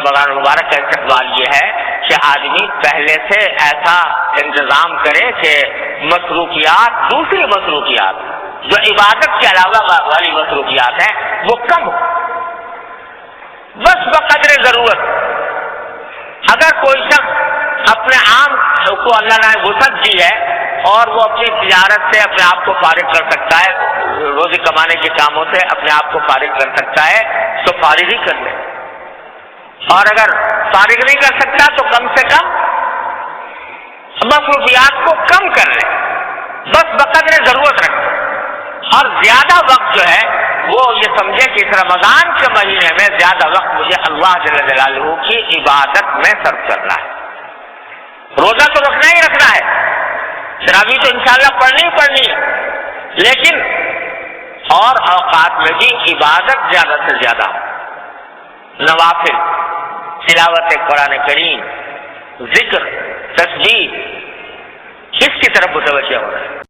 رمضان المبارک کا استقبال یہ ہے کہ آدمی پہلے سے ایسا انتظام کرے کہ مصروفیات، دوسری مصروفیات جو عبادت کے علاوہ والی مصروفیات ہیں وہ کم ہو، بس بقدر ضرورت۔ اگر کوئی شخص اپنے عام کو اللہ نے وسعت دی ہے اور وہ اپنی تجارت سے اپنے آپ کو فارغ کر سکتا ہے، روزی کمانے کے کاموں سے اپنے آپ کو فارغ کر سکتا ہے تو فارغ ہی کر لے، اور اگر فارغ نہیں کر سکتا تو کم سے کم مصروفیات کو کم کر لے، بس بقدر ضرورت رکھے، اور زیادہ وقت جو ہے وہ یہ سمجھے کہ اس رمضان کے مہینے میں زیادہ وقت مجھے اللہ جل جلالہ کی عبادت میں صرف کرنا ہے۔ روزہ تو رکھنا ہی رکھنا ہے، تراویح تو انشاءاللہ پڑھنی ہی پڑھنی ہے، لیکن اور اوقات میں بھی عبادت زیادہ سے زیادہ، نوافل، تلاوت قرآن کریم، ذکر، تسبیح، اس کی طرف متوجہ ہو رہا ہے۔